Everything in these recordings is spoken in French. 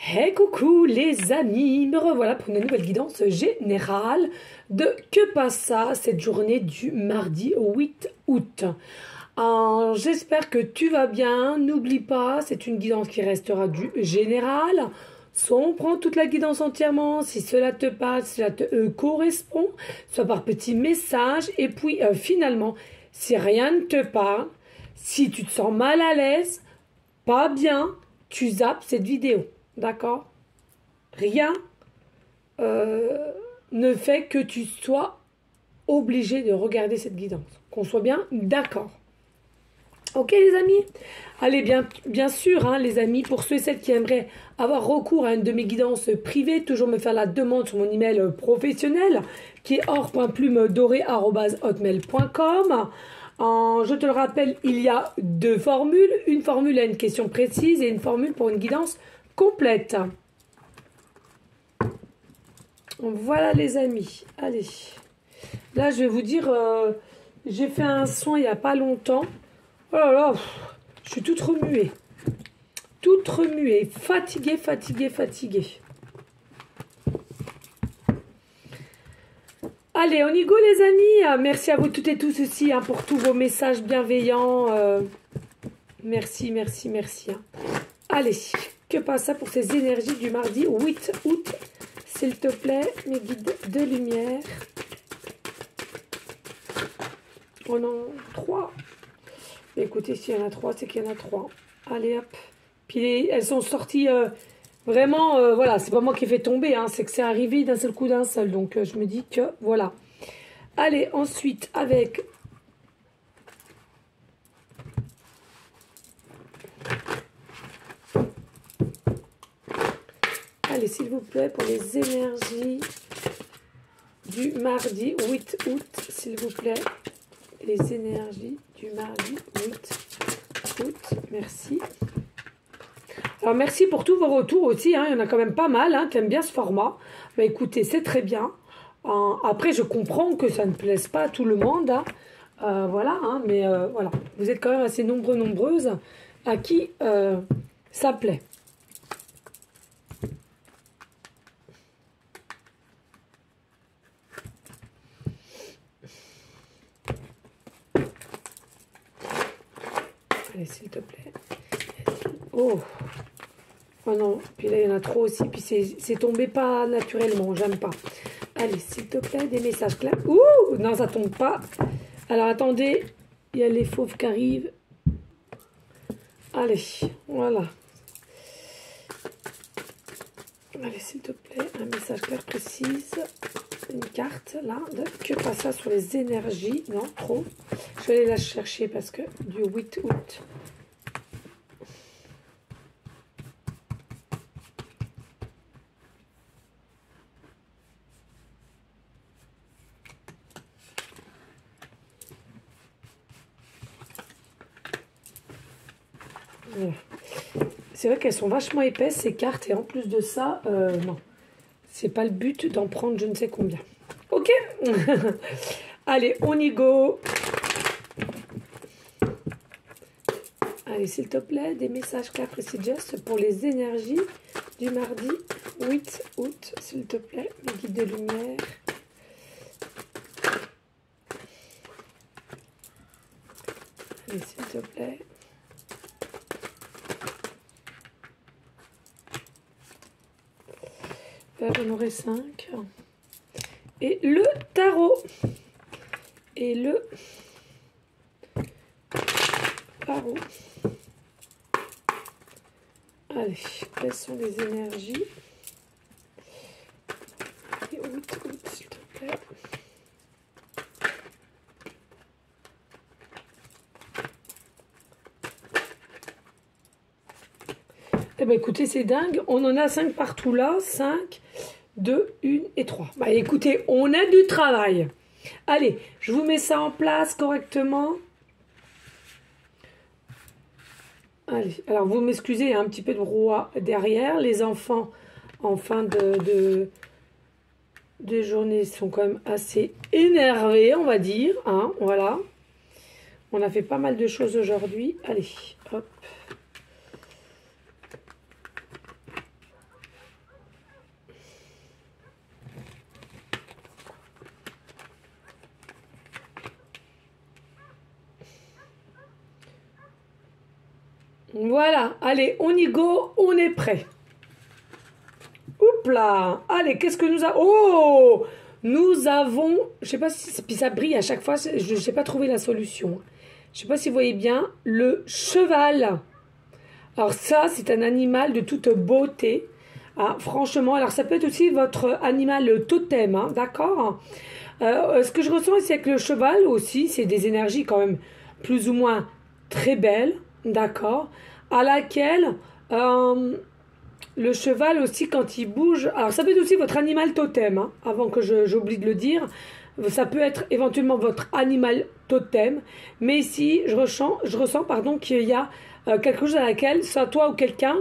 Hey coucou les amis, me revoilà pour une nouvelle guidance générale de Que passe ça cette journée du mardi 8 août. J'espère que tu vas bien, n'oublie pas, c'est une guidance qui restera du général. Soit on prend toute la guidance entièrement, si cela te parle, si cela te correspond, soit par petits messages. Et puis finalement, si rien ne te parle, si tu te sens mal à l'aise, pas bien, tu zappes cette vidéo. D'accord? Rien ne fait que tu sois obligé de regarder cette guidance. Qu'on soit bien d'accord. Ok les amis? Allez, bien sûr, hein, les amis, pour ceux et celles qui aimeraient avoir recours à une de mes guidances privées, toujours me faire la demande sur mon email professionnel, qui est or.plumedoré@hotmail.com. Je te le rappelle, il y a deux formules. Une formule à une question précise et une formule pour une guidance complète. Voilà les amis. Allez. Là, je vais vous dire, j'ai fait un soin il n'y a pas longtemps. Oh là là, je suis toute remuée. Toute remuée. Fatiguée, fatiguée, fatiguée. Allez, on y go les amis. Merci à vous toutes et tous aussi hein, pour tous vos messages bienveillants. Merci, merci, merci. Hein. Allez, que passe ça pour ces énergies du mardi 8 août? S'il te plaît, mes guides de lumière. Oh non, 3. Écoutez, s'il y en a 3, c'est qu'il y en a 3. Allez, hop. Puis elles sont sorties vraiment, voilà, c'est pas moi qui ai fait tomber, hein, c'est que c'est arrivé d'un seul coup d'un seul. Donc, je me dis que, voilà. Allez, ensuite, avec... Allez, s'il vous plaît, pour les énergies du mardi 8 août, s'il vous plaît. Les énergies du mardi 8 août. Merci. Alors, merci pour tous vos retours aussi. Hein. Il y en a quand même pas mal hein, qui aiment bien ce format. Bah, écoutez, c'est très bien. Après, je comprends que ça ne plaise pas à tout le monde. Hein. Voilà, hein, mais voilà. Vous êtes quand même assez nombreuses à qui ça plaît. Allez, s'il te plaît. Oh. Oh non, puis là, il y en a trop aussi. Puis c'est tombé pas naturellement, j'aime pas. Allez, s'il te plaît, des messages clairs. Ouh, non, ça tombe pas. Alors, attendez, il y a les fauves qui arrivent. Allez, voilà. Allez, s'il te plaît, un message clair précise. Une carte, là, de que passe ça sur les énergies. Non, trop. Je vais aller la chercher parce que du 8 août. C'est vrai qu'elles sont vachement épaisses ces cartes et en plus de ça, non, c'est pas le but d'en prendre je ne sais combien. Ok. Allez, on y go. Allez, s'il te plaît, des messages clairs précis just pour les énergies du mardi 8 août, s'il te plaît, les guides de lumière. Allez, s'il te plaît. J'en aurai 5. Et le tarot. Et le tarot. Allez, quelles sont les énergies? Et 8 août, s'il te plaît. Eh bien, écoutez, c'est dingue. On en a 5 partout là. 5, 2, 1 et 3. Bah, écoutez, on a du travail. Allez, je vous mets ça en place correctement. Allez, alors vous m'excusez, il y a un petit peu de brouhaha derrière. Les enfants, en fin de journée, sont quand même assez énervés, on va dire. Hein, voilà. On a fait pas mal de choses aujourd'hui. Allez, hop. Voilà, allez, on y go, on est prêt. Oups là, allez, qu'est-ce que nous avons? Oh, nous avons, je sais pas si puis ça brille à chaque fois, je n'ai pas trouvé la solution. Je sais pas si vous voyez bien, le cheval. Alors ça, c'est un animal de toute beauté. Ah, franchement, alors ça peut être aussi votre animal totem, hein, d'accord? Ce que je ressens ici avec le cheval aussi, c'est des énergies quand même plus ou moins très belles, d'accord? À laquelle le cheval aussi quand il bouge, alors ça peut être aussi votre animal totem, hein, avant que j'oublie de le dire, ça peut être éventuellement votre animal totem, mais ici je ressens pardon, qu'il y a quelque chose à laquelle, soit toi ou quelqu'un,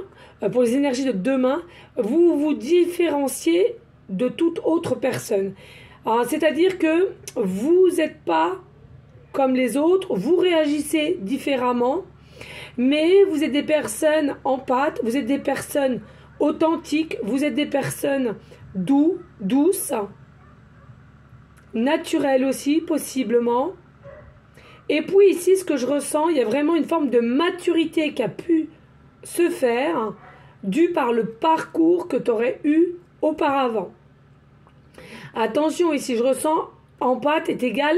pour les énergies de demain, vous vous différenciez de toute autre personne. C'est-à-dire que vous n'êtes pas comme les autres, vous réagissez différemment, mais vous êtes des personnes empathes, vous êtes des personnes authentiques, vous êtes des personnes douces, naturelles aussi, possiblement. Et puis ici, ce que je ressens, il y a vraiment une forme de maturité qui a pu se faire, due par le parcours que tu aurais eu auparavant. Attention, ici, je ressens empathe est égal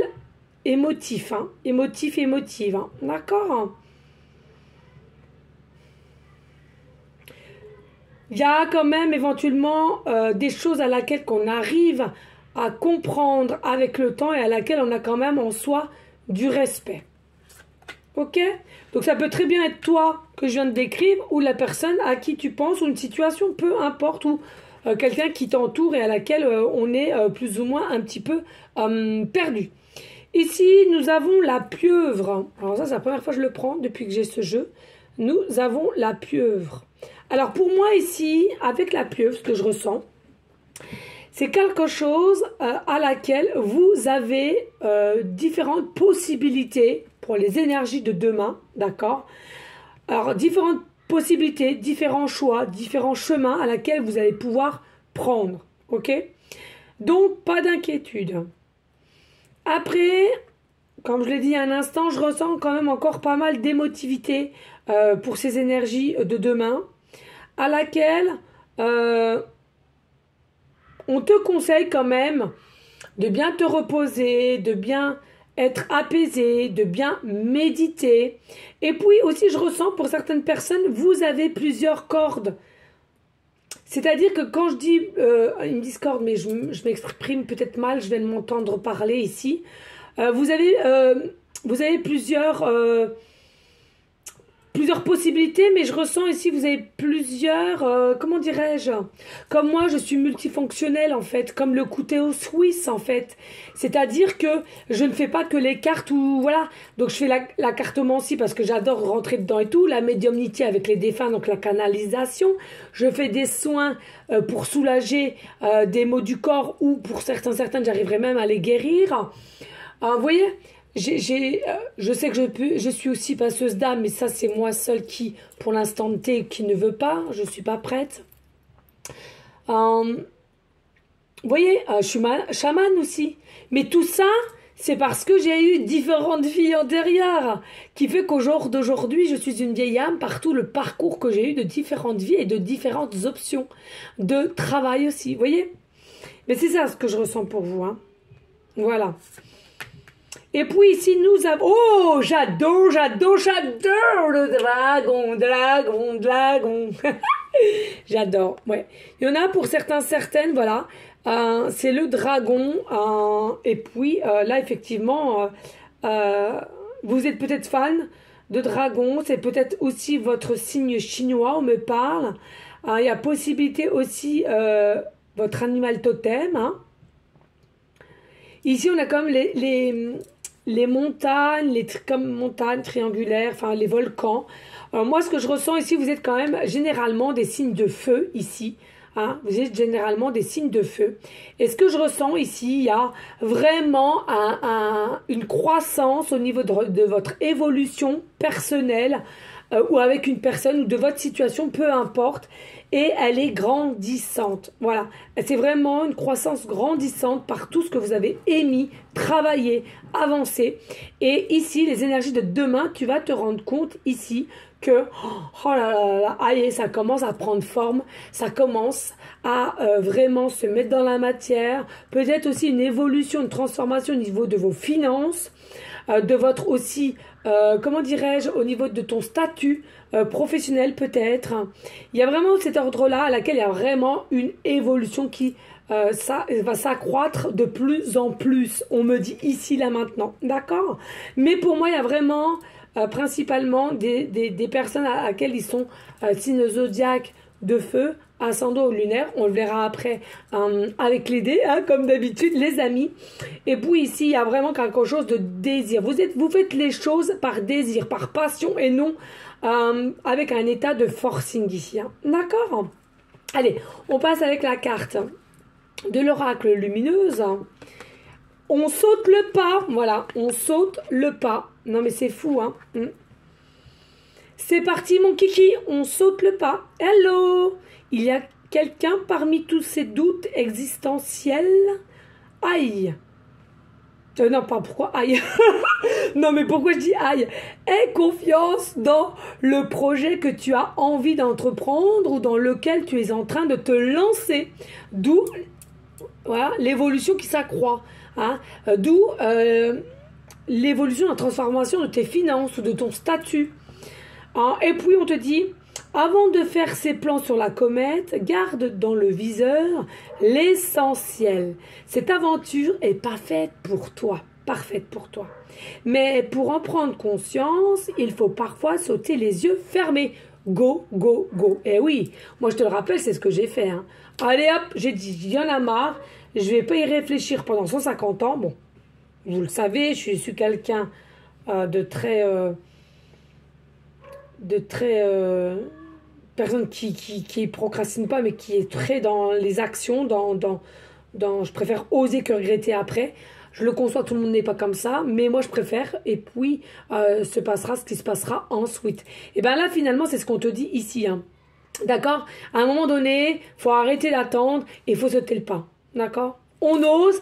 émotif, hein, émotive, hein, d'accord? Il y a quand même éventuellement des choses à laquelle qu'on arrive à comprendre avec le temps et à laquelle on a quand même en soi du respect. Ok? Donc ça peut très bien être toi que je viens de décrire ou la personne à qui tu penses ou une situation, peu importe, ou quelqu'un qui t'entoure et à laquelle on est plus ou moins un petit peu perdu. Ici, nous avons la pieuvre. Alors ça, c'est la première fois que je le prends depuis que j'ai ce jeu. Nous avons la pieuvre. Alors pour moi ici, avec la pieuvre, ce que je ressens, c'est quelque chose à laquelle vous avez différentes possibilités pour les énergies de demain, d'accord? Alors différentes possibilités, différents choix, différents chemins à laquelle vous allez pouvoir prendre, ok? Donc pas d'inquiétude. Après, comme je l'ai dit il y a un instant, je ressens quand même encore pas mal d'émotivité pour ces énergies de demain, à laquelle on te conseille quand même de bien te reposer, de bien être apaisé, de bien méditer. Et puis aussi, je ressens pour certaines personnes, vous avez plusieurs cordes. C'est-à-dire que quand je dis, ils me disent corde, mais je m'exprime peut-être mal, je viens de m'entendre parler ici. Vous avez plusieurs possibilités, mais je ressens ici, vous avez plusieurs, comment dirais-je, comme moi, je suis multifonctionnelle, en fait, comme le couteau suisse, en fait. C'est-à-dire que je ne fais pas que les cartes ou, voilà. Donc, je fais la cartomancie parce que j'adore rentrer dedans et tout, la médiumnité avec les défunts, donc la canalisation. Je fais des soins pour soulager des maux du corps ou pour certaines, j'arriverai même à les guérir. Vous voyez, je sais que je suis aussi passeuse d'âme, mais ça c'est moi seule qui, pour l'instant T, qui ne veut pas, je ne suis pas prête. Vous voyez, je suis chamane aussi. Mais tout ça, c'est parce que j'ai eu différentes vies antérieures, qui fait qu'au jour d'aujourd'hui, je suis une vieille âme par tout le parcours que j'ai eu de différentes vies et de différentes options de travail aussi, vous voyez. Mais c'est ça ce que je ressens pour vous, hein. Voilà. Et puis ici, nous avons... Oh, j'adore le dragon. J'adore, ouais. Il y en a pour certaines, voilà. C'est le dragon. Et puis, là, effectivement, vous êtes peut-être fan de dragon. C'est peut-être aussi votre signe chinois, on me parle. Il y a possibilité aussi votre animal totem, hein. Ici, on a comme les montagnes, comme montagnes triangulaires, enfin les volcans. Alors moi, ce que je ressens ici, vous êtes quand même généralement des signes de feu ici. Hein, vous êtes généralement des signes de feu. Et ce que je ressens ici, il y a vraiment une croissance au niveau de votre évolution personnelle ou avec une personne ou de votre situation, peu importe. Et elle est grandissante. Voilà. C'est vraiment une croissance grandissante par tout ce que vous avez émis, travaillé, avancé. Et ici, les énergies de demain, tu vas te rendre compte ici que, oh là là là, aïe, ça commence à prendre forme, ça commence à vraiment se mettre dans la matière, peut-être aussi une évolution, une transformation au niveau de vos finances, de votre aussi, comment dirais-je, au niveau de ton statut professionnel peut-être. Il y a vraiment cet ordre-là à laquelle il y a vraiment une évolution qui ça va s'accroître de plus en plus, on me dit ici, là, maintenant, d'accord? Mais pour moi, il y a vraiment principalement des personnes à laquelle ils sont signes zodiaques de feu, ascendant lunaire, on le verra après avec les dés, hein, comme d'habitude, les amis. Et puis ici, il y a vraiment quelque chose de désir. Vous faites les choses par désir, par passion et non avec un état de forcing ici. Hein. D'accord? Allez, on passe avec la carte de l'oracle lumineuse. On saute le pas, voilà, on saute le pas. Non mais c'est fou, hein. C'est parti mon kiki, on saute le pas. Hello! Il y a quelqu'un parmi tous ces doutes existentiels? Aïe! Non, pas pourquoi aïe. Non, mais pourquoi je dis aïe? Aie confiance dans le projet que tu as envie d'entreprendre ou dans lequel tu es en train de te lancer. D'où voilà, l'évolution qui s'accroît. Hein? D'où l'évolution, la transformation de tes finances ou de ton statut. Hein? Et puis on te dit, avant de faire ses plans sur la comète, garde dans le viseur l'essentiel. Cette aventure est pas faite pour toi, parfaite pour toi. Mais pour en prendre conscience, il faut parfois sauter les yeux fermés. Go, go, go. Et oui, moi je te le rappelle, c'est ce que j'ai fait. Hein. Allez hop, j'ai dit, il y en a marre, je vais pas y réfléchir pendant 150 ans. Bon, vous le savez, je suis quelqu'un de très... personne qui procrastine pas, mais qui est très dans les actions, je préfère oser que regretter après. Je le conçois, tout le monde n'est pas comme ça, mais moi je préfère, et puis se passera ce qui se passera ensuite. Et bien là, finalement, c'est ce qu'on te dit ici. Hein. D'accord? À un moment donné, faut arrêter d'attendre et faut sauter le pas. D'accord? On ose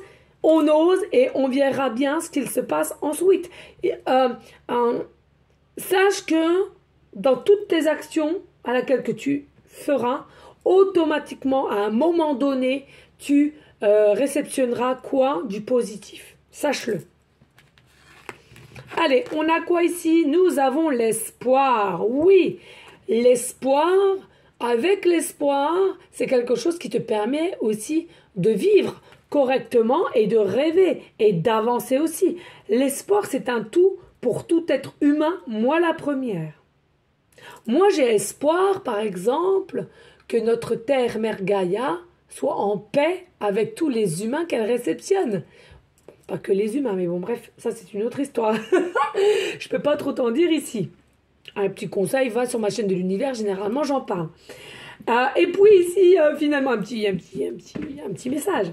et on verra bien ce qu'il se passe ensuite. Et, sache que dans toutes tes actions à laquelle que tu feras, automatiquement, à un moment donné, tu réceptionneras quoi? Du positif. Sache-le. Allez, on a quoi ici? Nous avons l'espoir. Oui, l'espoir, avec l'espoir, c'est quelque chose qui te permet aussi de vivre correctement et de rêver et d'avancer aussi. L'espoir, c'est un tout pour tout être humain, moi la première. Moi, j'ai espoir, par exemple, que notre terre, Mère Gaïa, soit en paix avec tous les humains qu'elle réceptionne. Pas que les humains, mais bon, bref, ça c'est une autre histoire. Je peux pas trop t'en dire ici. Un petit conseil, va sur ma chaîne de l'univers, généralement j'en parle. Et puis ici, finalement, un petit message.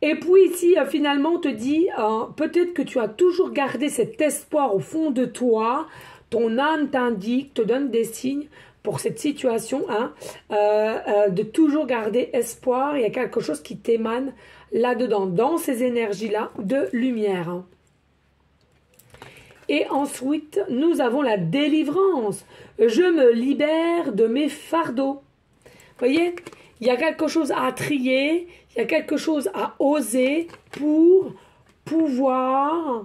Et puis ici, finalement, on te dit, peut-être que tu as toujours gardé cet espoir au fond de toi. Ton âme t'indique, te donne des signes pour cette situation, hein, de toujours garder espoir. Il y a quelque chose qui t'émane là-dedans, dans ces énergies-là de lumière. Hein. Et ensuite, nous avons la délivrance. Je me libère de mes fardeaux. Vous voyez, il y a quelque chose à trier, il y a quelque chose à oser pour pouvoir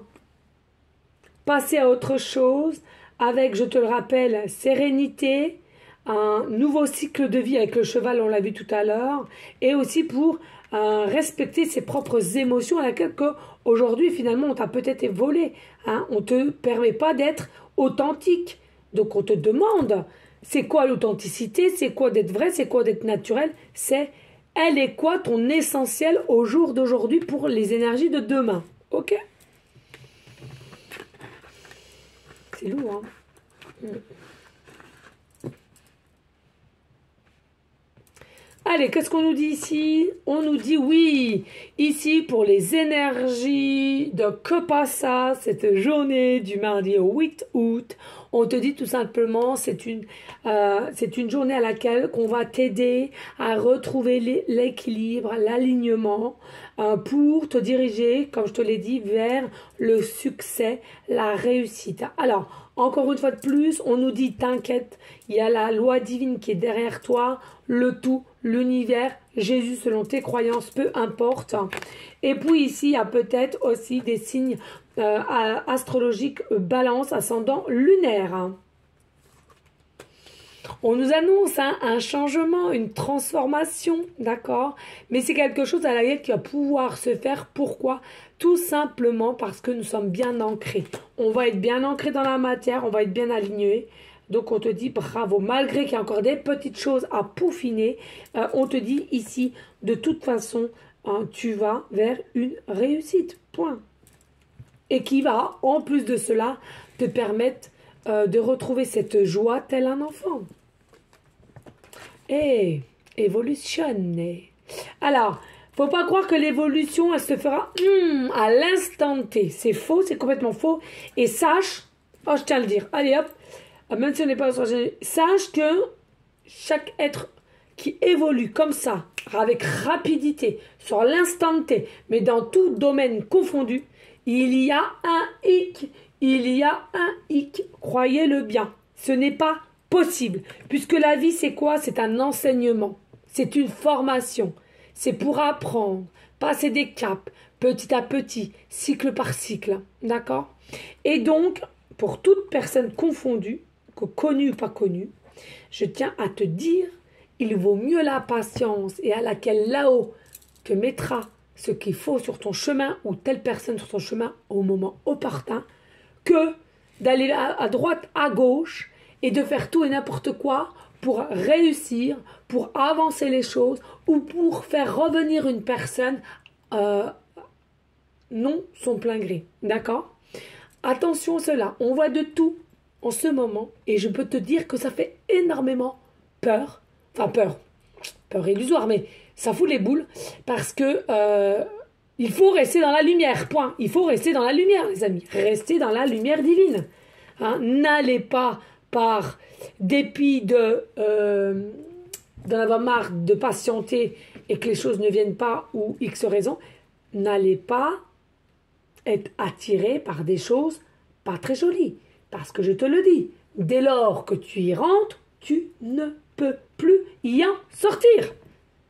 passer à autre chose avec, je te le rappelle, sérénité, un nouveau cycle de vie avec le cheval, on l'a vu tout à l'heure, et aussi pour respecter ses propres émotions à laquelle aujourd'hui finalement on t'a peut-être volé. Hein, on ne te permet pas d'être authentique. Donc on te demande, c'est quoi l'authenticité, c'est quoi d'être vrai, c'est quoi d'être naturel, elle est quoi ton essentiel au jour d'aujourd'hui pour les énergies de demain. Ok? C'est lourd, hein? Allez, qu'est-ce qu'on nous dit ici? On nous dit oui, ici pour les énergies de Kopassa, cette journée du mardi au 8 août, On te dit tout simplement, c'est une journée à laquelle on va t'aider à retrouver l'équilibre, l'alignement pour te diriger, comme je te l'ai dit, vers le succès, la réussite. Alors, encore une fois de plus, on nous dit t'inquiète, il y a la loi divine qui est derrière toi, le tout, l'univers, Jésus selon tes croyances, peu importe. Et puis ici, il y a peut-être aussi des signes astrologiques, balance, ascendant lunaire. On nous annonce un changement, une transformation, d'accord? Mais c'est quelque chose à laquelle qui va pouvoir se faire. Pourquoi? Tout simplement parce que nous sommes bien ancrés. On va être bien ancrés dans la matière, on va être bien alignés. Donc on te dit bravo, malgré qu'il y a encore des petites choses à peaufiner, on te dit ici, de toute façon, tu vas vers une réussite, point. Et qui va, en plus de cela, te permettre de retrouver cette joie tel un enfant. Et évolution. Alors, faut pas croire que l'évolution, elle se fera à l'instant T. C'est faux, c'est complètement faux. Et sache, je tiens à le dire, allez hop, même si on n'est pas sache que chaque être qui évolue comme ça, avec rapidité, sur l'instant T, mais dans tout domaine confondu, il y a un hic, croyez-le bien. Ce n'est pas possible, puisque la vie, c'est quoi? C'est un enseignement, c'est une formation, c'est pour apprendre, passer des caps, petit à petit, cycle par cycle, d'accord? Et donc, pour toute personne confondue, connue ou pas connue, je tiens à te dire, il vaut mieux la patience et à laquelle là-haut te mettra ce qu'il faut sur ton chemin ou telle personne sur ton chemin au moment opportun, que d'aller à droite, à gauche et de faire tout et n'importe quoi pour réussir, pour avancer les choses ou pour faire revenir une personne non son plein gré. D'accord? Attention à cela, on voit de tout en ce moment et je peux te dire que ça fait énormément peur. Enfin peur illusoire, mais ça fout les boules parce que il faut rester dans la lumière, point. Il faut rester dans la lumière, les amis. Restez dans la lumière divine. Hein? N'allez pas par dépit d'en avoir marre de patienter et que les choses ne viennent pas ou X raison. N'allez pas être attiré par des choses pas très jolies. Parce que je te le dis, dès lors que tu y rentres, tu ne peux plus y en sortir.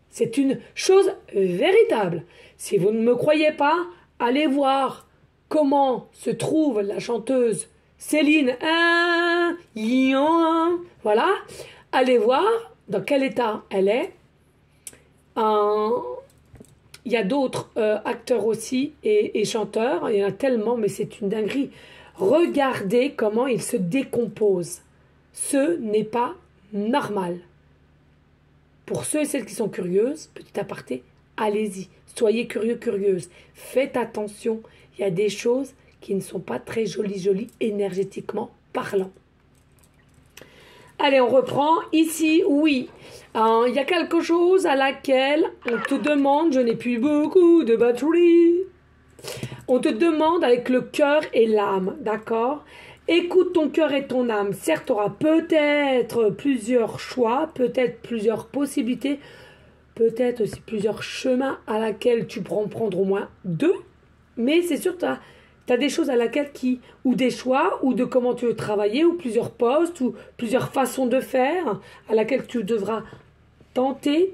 C'est une chose véritable. Si vous ne me croyez pas, allez voir comment se trouve la chanteuse Céline. Voilà. Allez voir dans quel état elle est. Il y a d'autres acteurs aussi et chanteurs. Il y en a tellement, mais c'est une dinguerie. Regardez comment ils se décomposent. Ce n'est pas normal. Pour ceux et celles qui sont curieuses, petit aparté, allez-y. Soyez curieux, curieuses. Faites attention. Il y a des choses qui ne sont pas très jolies énergétiquement parlant. Allez, on reprend. Ici, oui. Il y a quelque chose à laquelle on te demande, je n'ai plus beaucoup de batterie. On te demande avec le cœur et l'âme, d'accord? Écoute ton cœur et ton âme. Certes, tu auras peut-être plusieurs choix, peut-être plusieurs possibilités, peut-être aussi plusieurs chemins à laquelle tu pourras en prendre au moins 2. Mais c'est sûr, tu as des choses à laquelle ou des choix, ou de comment tu veux travailler, ou plusieurs postes, ou plusieurs façons de faire, à laquelle tu devras tenter,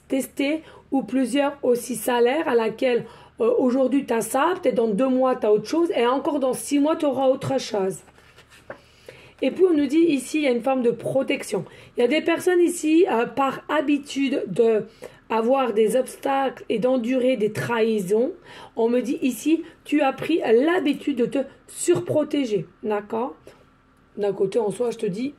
tester, ou plusieurs aussi salaires à laquelle aujourd'hui tu as ça, peut-être dans 2 mois tu as autre chose, et encore dans 6 mois tu auras autre chose. Et puis on nous dit ici, il y a une forme de protection. Il y a des personnes ici, par habitude d'avoir des obstacles et d'endurer des trahisons, on me dit ici, tu as pris l'habitude de te surprotéger. D'accord? D'un côté, en soi, je te dis,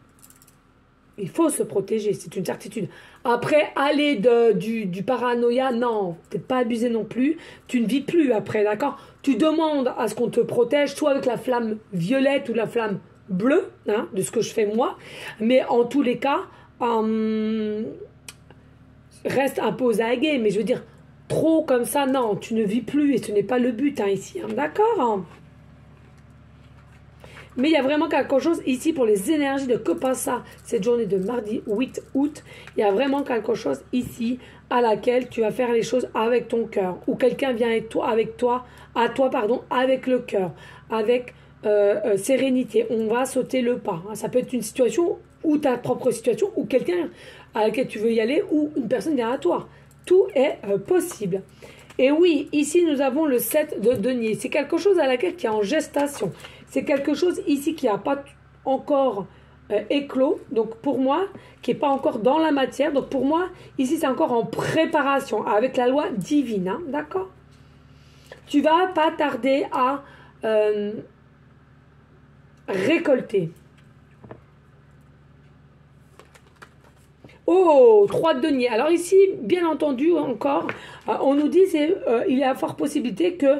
il faut se protéger, c'est une certitude. Après, aller du paranoïa, non, peut-être pas abuser non plus. Tu ne vis plus après, d'accord? Tu demandes à ce qu'on te protège, soit avec la flamme violette ou la flamme bleue, hein, de ce que je fais moi. Mais en tous les cas, reste un peu aux aguets. Mais je veux dire, trop comme ça, non, tu ne vis plus et ce n'est pas le but hein, ici, hein, d'accord? Mais il y a vraiment quelque chose ici pour les énergies de que passe ça, cette journée de mardi 8 août. Il y a vraiment quelque chose ici à laquelle tu vas faire les choses avec ton cœur. Ou quelqu'un vient avec toi, avec le cœur, avec sérénité. On va sauter le pas. Ça peut être une situation ou ta propre situation, ou quelqu'un à laquelle tu veux y aller, ou une personne vient à toi. Tout est possible. Et oui, ici nous avons le 7 de denier. C'est quelque chose à laquelle qui est en gestation. C'est quelque chose ici qui n'a pas encore éclos. Donc pour moi, qui n'est pas encore dans la matière. Donc pour moi, ici c'est encore en préparation avec la loi divine. Hein, d'accord? Tu vas pas tarder à récolter. Oh, 3 de denier. Alors ici, bien entendu, encore, on nous dit il y a fort possibilité que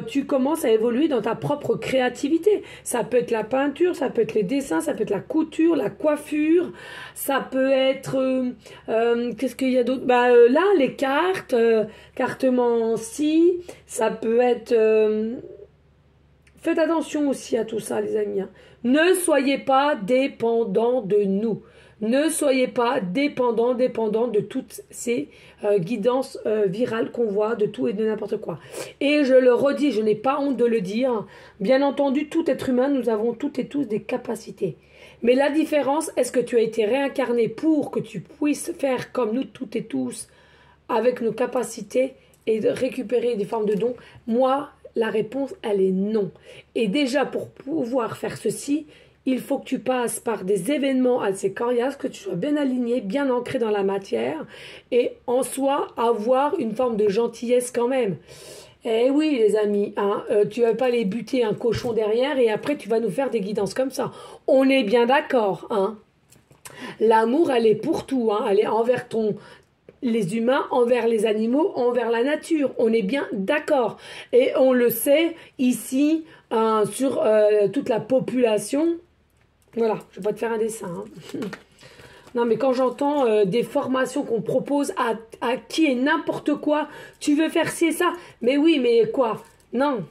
tu commences à évoluer dans ta propre créativité. Ça peut être la peinture, ça peut être les dessins, ça peut être la couture, la coiffure, ça peut être... qu'est-ce qu'il y a d'autre? Là, les cartes, cartemancie, ça peut être... faites attention aussi à tout ça, les amis. Hein. Ne soyez pas dépendants de nous. Ne soyez pas dépendant de toutes ces guidances virales qu'on voit, de tout et de n'importe quoi. Et je le redis, je n'ai pas honte de le dire. Bien entendu, tout être humain, nous avons toutes et tous des capacités. Mais la différence, est-ce que tu as été réincarné pour que tu puisses faire comme nous toutes et tous, avec nos capacités et de récupérer des formes de dons? Moi, la réponse, elle est non. Et déjà, pour pouvoir faire ceci, il faut que tu passes par des événements assez coriaces, que tu sois bien aligné, bien ancré dans la matière, et en soi, avoir une forme de gentillesse quand même. Eh oui, les amis, hein, tu vas pas aller buter un cochon derrière, et après tu vas nous faire des guidances comme ça. On est bien d'accord, hein. L'amour, elle est pour tout, hein. Elle est envers les humains, envers les animaux, envers la nature. On est bien d'accord. Et on le sait ici, sur toute la population. Voilà, je ne vais pas te faire un dessin. Hein. Non, mais quand j'entends des formations qu'on propose à qui et n'importe quoi, tu veux faire ci et ça. Mais oui, mais quoi? Non,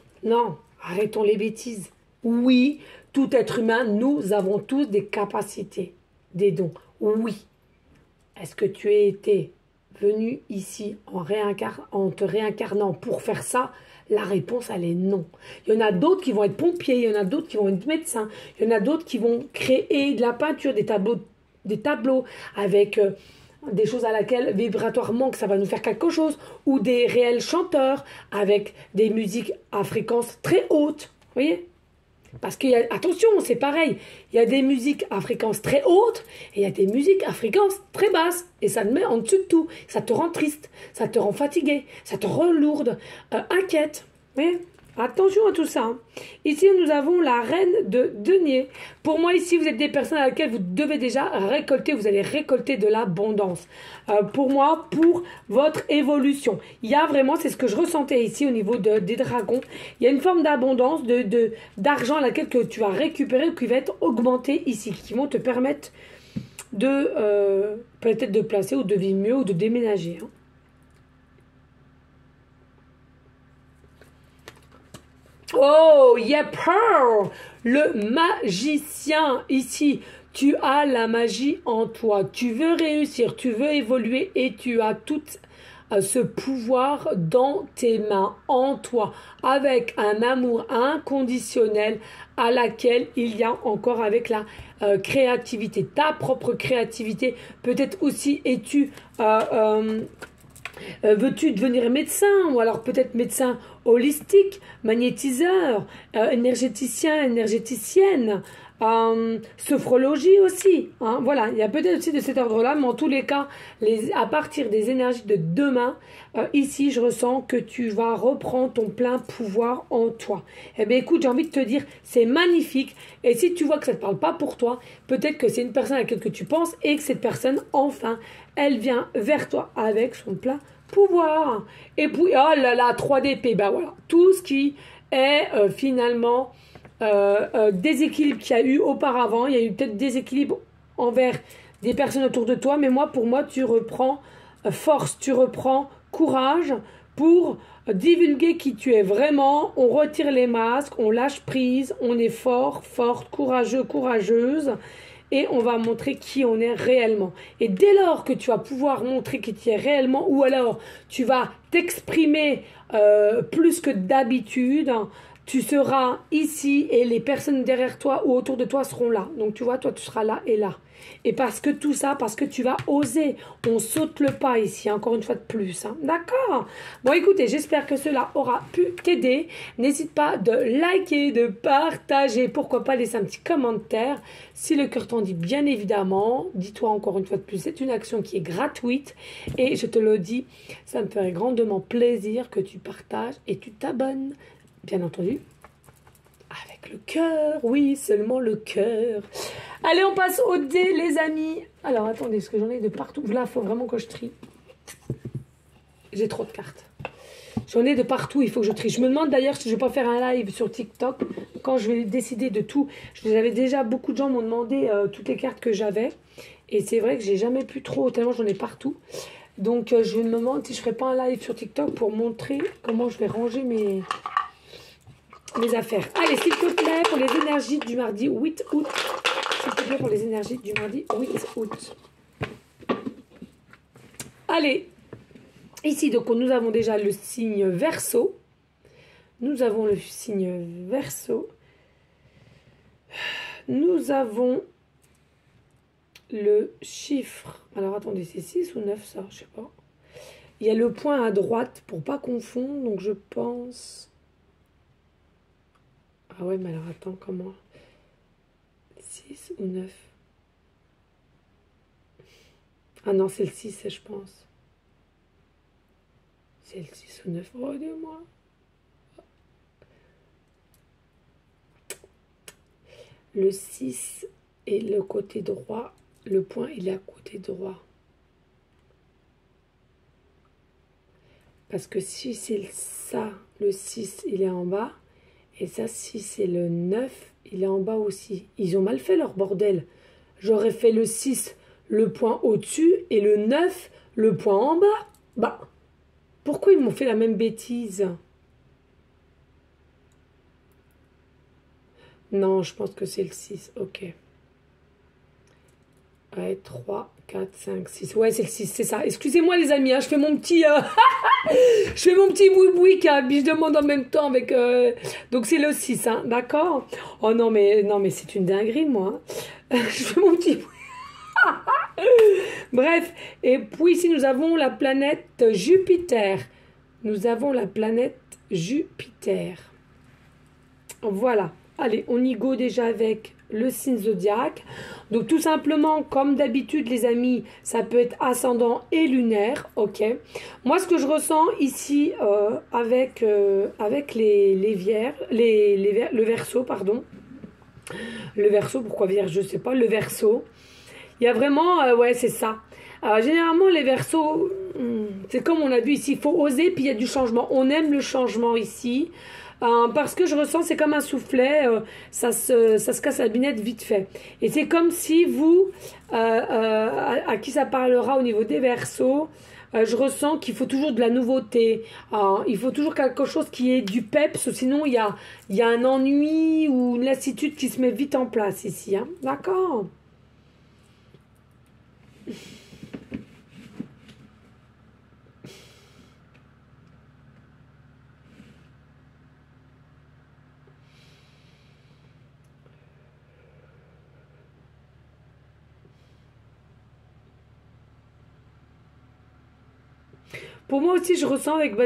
arrêtons les bêtises. Oui, tout être humain, nous avons tous des capacités, des dons. Oui. Est-ce que tu as été venu ici en te réincarnant pour faire ça? La réponse, elle est non. Il y en a d'autres qui vont être pompiers, il y en a d'autres qui vont être médecins, il y en a d'autres qui vont créer de la peinture, des tableaux avec des choses à laquelle vibratoirement que ça va nous faire quelque chose, ou des réels chanteurs avec des musiques à fréquence très haute. Vous voyez? Parce qu'il y a, attention, c'est pareil, il y a des musiques à fréquence très haute et il y a des musiques à fréquence très basse. Et ça te met en dessous de tout. Ça te rend triste, ça te rend fatigué, ça te rend lourde, inquiète. Mais attention à tout ça. Hein. Ici, nous avons la reine de denier. Pour moi, ici, vous êtes des personnes à laquelle vous devez déjà récolter. Vous allez récolter de l'abondance. Pour moi, pour votre évolution. Il y a vraiment, c'est ce que je ressentais ici au niveau des dragons. Il y a une forme d'abondance, d'argent à laquelle que tu vas récupérer ou qui va être augmentée ici. Qui vont te permettre de peut-être de placer ou de vivre mieux ou de déménager. Hein. Oh, yeah, Pearl, le magicien ici. Tu as la magie en toi. Tu veux réussir, tu veux évoluer et tu as tout ce pouvoir dans tes mains, en toi, avec un amour inconditionnel à laquelle il y a encore avec la créativité, ta propre créativité. Peut-être aussi es-tu... veux-tu devenir médecin ou alors peut-être médecin holistique, magnétiseur, énergéticien, énergéticienne, sophrologie aussi. Hein, voilà, il y a peut-être aussi de cet ordre-là, mais en tous les cas, à partir des énergies de demain, ici, je ressens que tu vas reprendre ton plein pouvoir en toi. Eh bien, écoute, j'ai envie de te dire, c'est magnifique. Et si tu vois que ça ne te parle pas pour toi, peut-être que c'est une personne à laquelle tu penses et que cette personne, enfin, elle vient vers toi avec son plein pouvoir. Et puis, oh là là, 3 d'épée, ben voilà, tout ce qui est finalement déséquilibre qu'il y a eu auparavant, il y a eu peut-être déséquilibre envers des personnes autour de toi, mais pour moi, tu reprends force, tu reprends courage pour divulguer qui tu es vraiment. On retire les masques, on lâche prise, on est fort, forte, courageux, courageuse. Et on va montrer qui on est réellement. Et dès lors que tu vas pouvoir montrer qui tu es réellement, ou alors tu vas t'exprimer plus que d'habitude, tu seras ici et les personnes derrière toi ou autour de toi seront là. Donc tu vois, toi tu seras là et là. Et parce que tout ça, parce que tu vas oser. On saute le pas ici, encore une fois de plus. Hein. D'accord? Bon, écoutez, j'espère que cela aura pu t'aider. N'hésite pas de liker, de partager. Pourquoi pas laisser un petit commentaire. Si le cœur t'en dit, bien évidemment. Dis-toi encore une fois de plus, c'est une action qui est gratuite. Et je te le dis, ça me ferait grandement plaisir que tu partages et tu t'abonnes. Bien entendu, avec le cœur, oui, seulement le cœur. Allez, on passe au dé, les amis. Alors, attendez, parce que j'en ai de partout. Là, il faut vraiment que je trie. J'ai trop de cartes. J'en ai de partout, il faut que je trie. Je me demande d'ailleurs si je ne vais pas faire un live sur TikTok quand je vais décider de tout. J'avais déjà, beaucoup de gens m'ont demandé toutes les cartes que j'avais. Et c'est vrai que j'ai jamais pu trop, tellement j'en ai partout. Donc, je me demande si je ne ferai pas un live sur TikTok pour montrer comment je vais ranger mes affaires. Allez, s'il te plaît, pour les énergies du mardi 8 août. S'il te plaît, pour les énergies du mardi 8 août. Allez, ici, donc, nous avons déjà le signe Verseau. Nous avons le signe Verseau. Nous avons le chiffre. Alors, attendez, c'est 6 ou 9, ça? Je sais pas. Il y a le point à droite, pour pas confondre. Donc, je pense... Ah ouais, mais alors attends, comment? 6 ou 9? Ah non, c'est le 6, je pense. C'est le 6 ou 9. Oh, aidez-moi. Le 6 est le côté droit. Le point, il est à côté droit. Parce que si c'est ça, le 6, il est en bas. Et ça, si c'est le 9, il est en bas aussi. Ils ont mal fait leur bordel. J'aurais fait le 6, le point au-dessus, et le 9, le point en bas. Bah, pourquoi ils m'ont fait la même bêtise? Non, je pense que c'est le 6. Ok. Ouais, 3, 4, 5, 6. Ouais, c'est le 6, c'est ça. Excusez-moi les amis, hein, je fais mon petit... je fais mon petit boui-boui qui je demande en même temps avec... Donc c'est le 6, hein, d'accord? Oh non, mais c'est une dinguerie, moi. Hein. Je fais mon petit boui. Bref, et puis ici nous avons la planète Jupiter. Nous avons la planète Jupiter. Voilà. Allez, on y go déjà avec le signe zodiaque. Donc tout simplement, comme d'habitude les amis, ça peut être ascendant et lunaire, ok. Moi ce que je ressens ici avec le Verseau, pardon. Le Verseau, pourquoi Vierge, je sais pas, le Verseau. Il y a vraiment, ouais c'est ça. Alors généralement les Verseaux, c'est comme on a vu ici, il faut oser, puis il y a du changement. On aime le changement ici. Parce que je ressens, c'est comme un soufflet, ça se casse la binette vite fait. Et c'est comme si vous, à qui ça parlera au niveau des Verseaux, je ressens qu'il faut toujours de la nouveauté. Il faut toujours quelque chose qui ait du peps, sinon il y a un ennui ou une lassitude qui se met vite en place ici. Hein. D'accord ? Pour moi aussi, je ressens avec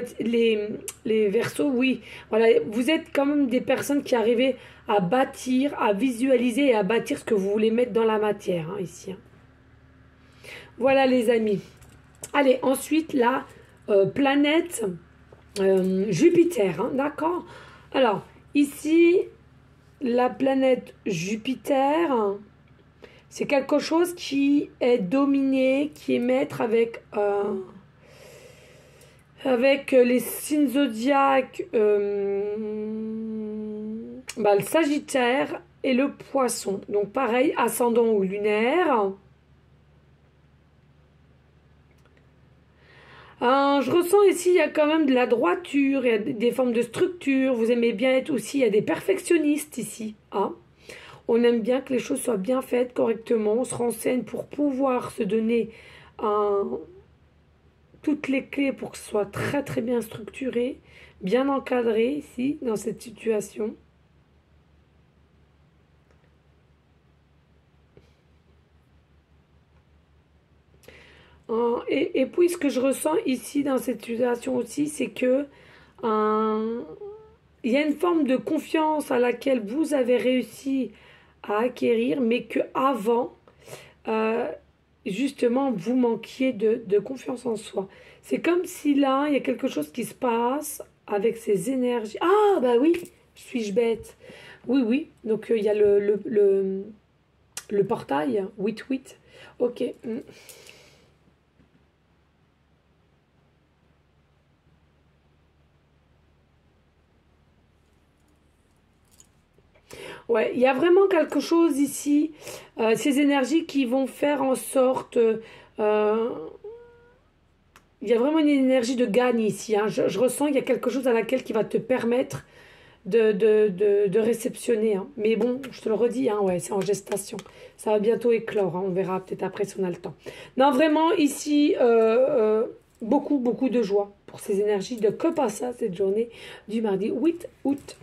les Verseaux, oui. Voilà, vous êtes quand même des personnes qui arrivez à bâtir, à visualiser et à bâtir ce que vous voulez mettre dans la matière, hein, ici. Hein. Voilà, les amis. Allez, ensuite, la planète Jupiter, hein, d'accord? Alors, ici, la planète Jupiter, c'est quelque chose qui est dominé, qui est maître avec les signes zodiaques, le Sagittaire et le Poisson. Donc pareil, ascendant ou lunaire. Je ressens ici, il y a quand même de la droiture, il y a des formes de structure. Vous aimez bien être aussi, il y a des perfectionnistes ici. Hein. On aime bien que les choses soient bien faites correctement. On se renseigne pour pouvoir se donner toutes les clés pour que ce soit très très bien structuré, bien encadré ici, dans cette situation. Et puis ce que je ressens ici dans cette situation aussi, c'est que il y a une forme de confiance à laquelle vous avez réussi à acquérir, mais que avant, justement, vous manquiez de confiance en soi. C'est comme si là, il y a quelque chose qui se passe avec ces énergies. Ah, bah oui, suis-je bête? Oui, oui, donc il y a le portail, 8-8. Ok. Ouais, il y a vraiment quelque chose ici, ces énergies qui vont faire en sorte, il y a vraiment une énergie de gagne ici. Hein. Je ressens qu'il y a quelque chose à laquelle qui va te permettre de réceptionner. Hein. Mais bon, je te le redis, hein, ouais, c'est en gestation. Ça va bientôt éclore. Hein. On verra peut-être après si on a le temps. Non, vraiment, ici, beaucoup, beaucoup de joie pour ces énergies de que passe ça cette journée du mardi 8 août.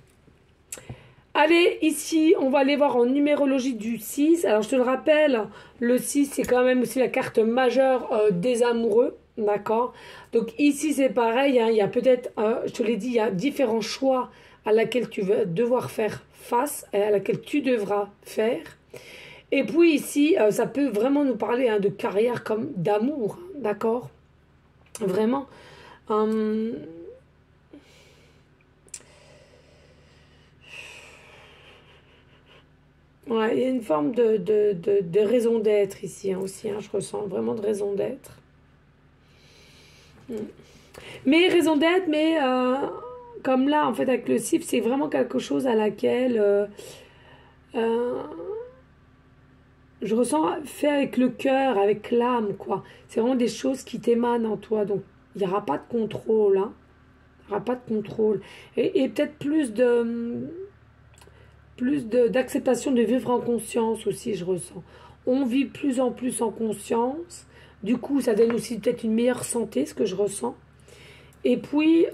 Allez, ici, on va aller voir en numérologie du 6. Alors, je te le rappelle, le 6, c'est quand même aussi la carte majeure des amoureux. D'accord? Donc, ici, c'est pareil. Hein, il y a peut-être, je te l'ai dit, il y a différents choix à laquelle tu vas devoir faire face et à laquelle tu devras faire. Et puis, ici, ça peut vraiment nous parler hein, de carrière comme d'amour. D'accord? Vraiment. Ouais, il y a une forme de raison d'être ici hein, aussi. Hein, je ressens vraiment de raison d'être. Mm. Mais raison d'être, mais comme là, en fait, avec le CIF, c'est vraiment quelque chose à laquelle euh, je ressens fait avec le cœur, avec l'âme, quoi. C'est vraiment des choses qui t'émanent en toi. Donc, il n'y aura pas de contrôle. Hein. Il n'y aura pas de contrôle. Et peut-être plus d'acceptation de vivre en conscience aussi, je ressens. On vit de plus en plus en conscience. Du coup, ça donne aussi peut-être une meilleure santé, ce que je ressens. Et puis,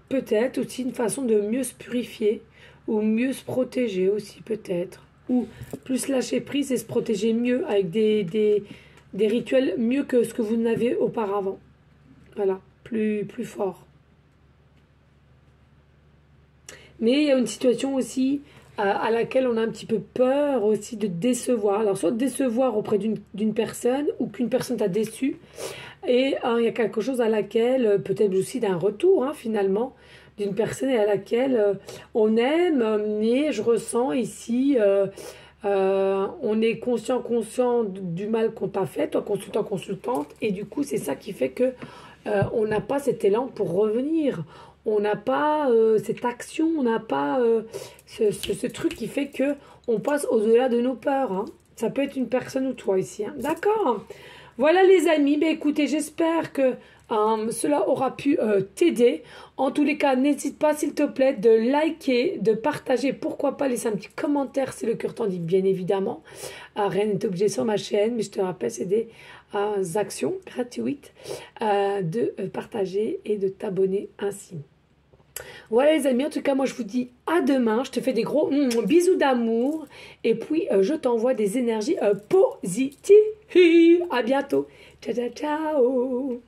peut-être aussi une façon de mieux se purifier ou mieux se protéger aussi, peut-être. Ou plus lâcher prise et se protéger mieux avec des rituels mieux que ce que vous n'avez auparavant. Voilà, plus fort. Mais il y a une situation aussi à laquelle on a un petit peu peur aussi de décevoir. Alors, soit de décevoir auprès d'une personne ou qu'une personne t'a déçu. Et il y a quelque chose à laquelle, peut-être aussi d'un retour hein, finalement, d'une personne et à laquelle on aime, mais je ressens ici, on est conscient du mal qu'on t'a fait, toi consultant, consultante, et du coup c'est ça qui fait que on n'a pas cet élan pour revenir. On n'a pas cette action, on n'a pas ce truc qui fait que on passe au-delà de nos peurs. Hein. Ça peut être une personne ou toi ici. Hein. D'accord. Voilà les amis. Ben, écoutez, j'espère que cela aura pu t'aider. En tous les cas, n'hésite pas s'il te plaît de liker, de partager. Pourquoi pas laisser un petit commentaire si le cœur t'en dit bien évidemment. Rien n'est obligé sur ma chaîne, mais je te rappelle, c'est des actions gratuites de partager et de t'abonner ainsi. Voilà les amis, en tout cas moi je vous dis à demain, je te fais des gros bisous d'amour et puis je t'envoie des énergies positives. À bientôt. Ciao ciao ciao.